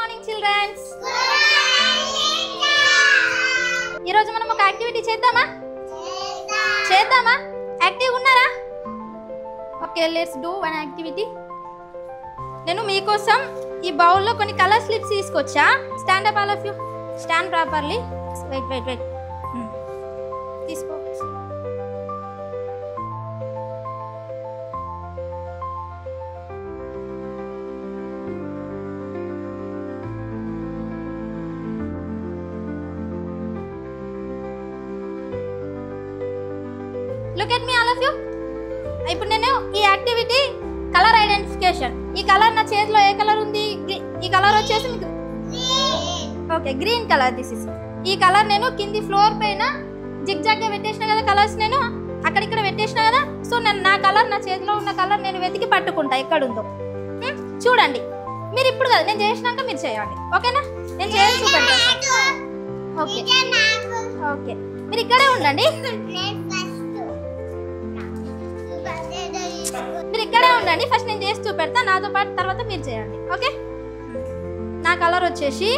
Morning children's. ఈరోజు మనం ఒక యాక్టివిటీ చేద్దామా? యాక్టివ్ ఉన్నారా? Okay, let's do one activity. నేను మీకోసం ఈ బౌల్లో కొన్ని కలర్ స్లిప్స్ తీసుకొచ్చా. Stand up all of you. Stand properly. Wait తీసుకో. Look at me all of you. ఇప్పుడు నేను ఈ యాక్టివిటీ కలర్ ఐడెంటిఫికేషన్. ఈ కలర్ నా చేతిలో ఏ కలర్ ఉంది? ఈ కలర్ వచ్చేసి మీకు okay green colour. This is ఈ కలర్ నేను కింది ఫ్లోర్ పైన జిగ్జాగ్ గా పెట్టేసిన కదా కలర్స్, నేను అక్కడిక్కడ పెట్టేసిన కదా. సో నేను నా కలర్, నా చేతిలో ఉన్న కలర్ నేను వెతికి పట్టుకుంటా ఎక్కడుందో. చూడండి, మీరు ఇప్పుడు కదా నేను చేసినాక మీరు చేయండి, ఓకేనా? నేను చేసి చూపెడతాను. ఓకే ఓకే, మీరు ఇక్కడే ఉండండి. మీరు ఇక్కడే ఉండండి. ఫస్ట్ నేను చేసి చూపెడతా, నాతో పాటు తర్వాత మీరు చేయండి, ఓకే? నా కలర్ వచ్చేసి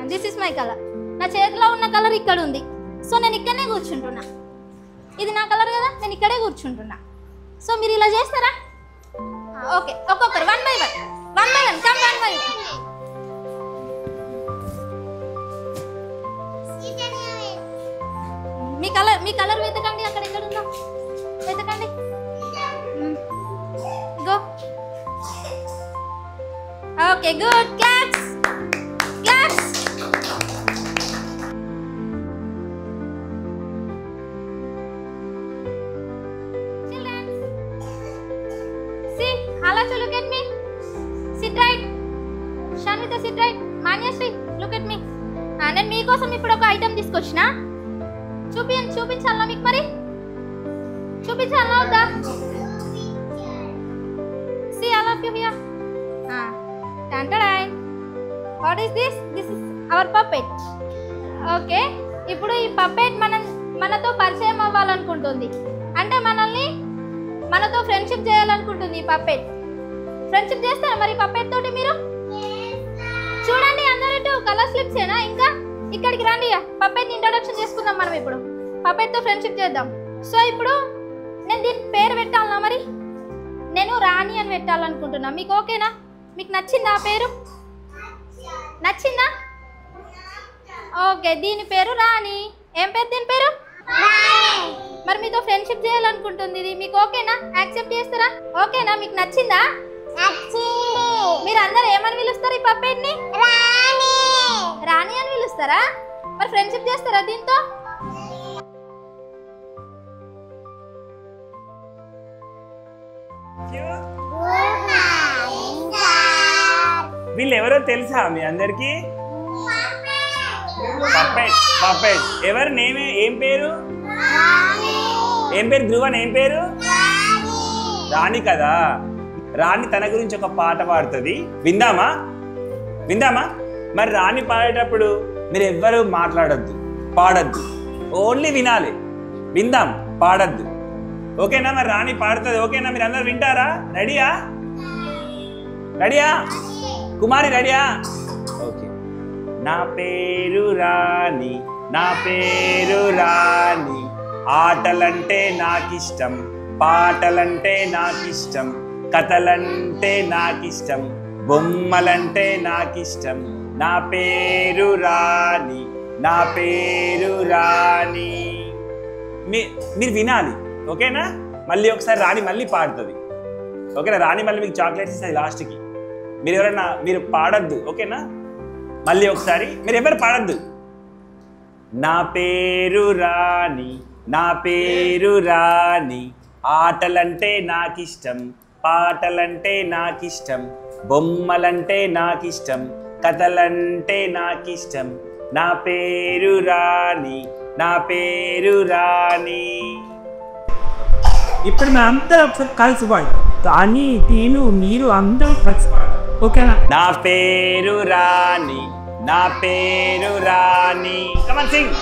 దిస్ ఇస్ మై కలర్. నా చేతిలో ఉన్న కలర్ ఇక్కడ ఉంది. సో నేను ఇక్కడనే కూర్చుంటున్నా. ఇది నా కలర్ కదా, నేను ఇక్కడే కూర్చుంటున్నా. సో మీరు ఇలా చేస్తారా? ఓకే, ఒక్కొక్కరు one by one come one by one. Me colour వెతకండి, అక్కడ ఎక్కడ ఉందో వెతకండి. Go. Okay, good. Claps. Children, see, Alachu, look at me. Sit right. Shanvita, sit right. Manyasri, look at me. నేను మీకోసం ఇప్పుడు ఒక ఐటమ్ తీసుకొచ్చిన. చూపించాలా మీకు? మరి చూపించాలా వద్దా? See all of you here. What is this? This is our puppet. Okay, ఇప్పుడు ఈ పప్పెట్ మనతో పరిచయం అవ్వాలనుకుంటుంది. అంటే మనతో ఫ్రెండ్షిప్ చేయాలనుకుంటుంది ఈ పప్పెట్. ఫ్రెండ్షిప్ చేస్తారా మరి పప్పెట్ తోటి మీరు? చూడండి, అందరూ కలర్ స్లిప్స్ ఏనా? ఇంకా ఇక్కడికి రండి, పప్పెట్ ఇంట్రొడక్షన్ చేసుకుందాం మనం. ఇప్పుడు పప్పెట్ తో ఫ్రెండ్షిప్ చేద్దాం. సో ఇప్పుడు నేను దీని పేరు పెట్టాలనా? మరి నేను రాణి అని పెట్టాలనుకుంటున్నా. మీకు ఓకేనా? మీకు నచ్చిందా ఆ పేరు? నచ్చిందా? ఓకే, దీని పేరు రాణి. ఏం పేరు దీని పేరు? మరి మీతో ఫ్రెండ్షిప్ చేయాలనుకుంటుంది ఇది. మీకు ఓకేనా? యాక్సెప్ట్ చేస్తారా? ఓకేనా? మీకు నచ్చిందా? మీరు అందరు ఏమని పిలుస్తారు ఈ పప్పెట్ ని? రాణి అని పిలుస్తారా? మరి ఫ్రెండ్షిప్ చేస్తారా దీంతో? వీళ్ళు ఎవరో తెలుసా మీ అందరికి? పప్పెట్. ఎవరు నేమే? ఏం పేరు? ధ్రువన్ ఏం పేరు? రాణి కదా. రాణి తన గురించి ఒక పాట పాడుతుంది, విందామా? మరి రాణి పాడేటప్పుడు మీరు ఎవ్వరు మాట్లాడద్దు, పాడద్దు, ఓన్లీ వినాలి. విందాం, పాడద్దు, ఓకేనా? మరి రాణి పాడుతుంది, ఓకేనా? మీరు అందరు వింటారా? రెడీయా? కుమారి రెడీయా? ఓకే. నా పేరు రాణి, ఆటలంటే నాకిష్టం, పాటలంటే నాకిష్టం, కథలంటే నాకిష్టం, బొమ్మలంటే నాకిష్టం. నా పేరు రాణి. మీరు వినాలి, ఓకేనా? మళ్ళీ ఒకసారి రాణి మళ్ళీ పాడుతుంది, ఓకేనా? రాణి మళ్ళీ మీకు చాక్లెట్స్ ఇస్తుంది లాస్ట్కి. మీరు పాడద్దు, ఓకేనా? మళ్ళీ ఒకసారి మీరు ఎవరు పాడద్దు. నా పేరు రాణి, ఆటలంటే నాకిష్టం, పాటలంటే నాకిష్టం, బొమ్మలంటే నాకిష్టం, కథలంటే నాకిష్టం. నా పేరు రాణి. ఇప్పుడు మేము అందరూ ఒకసారి కలిసిపోయి కానీ నేను మీరు అందరూ కలిసిపోయి, ఓకేనా? నా పేరు రాణి. కమన్ సింగ్.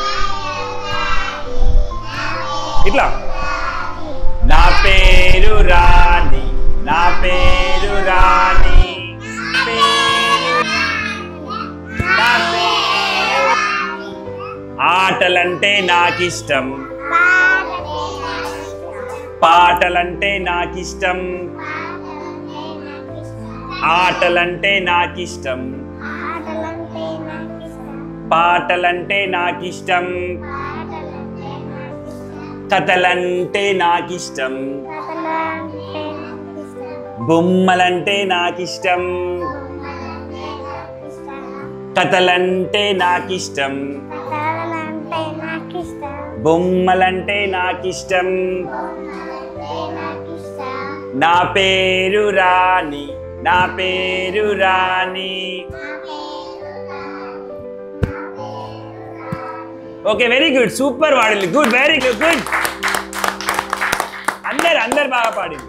ఇట్లా. నా పేరు రాణి, నా పేరు రాణి. నా పేరు. ఆటలంటే నాకిష్టం, పాటలంటే నాకిష్టం, ఆటలంటే నాకిష్టం, పాటలంటే నాకిష్టం, కథలంటే నాకిష్టం, బొమ్మలంటే నాకిష్టం, కథలంటే నాకిష్టం, బొమ్మలంటే నాకిష్టం. నా పేరు రాణి, నా పేరు రాణి. ఓకే, వెరీ గుడ్, సూపర్ పాడింది, గుడ్, వెరీ గుడ్, గుడ్. అందరు బాగా పాడింది.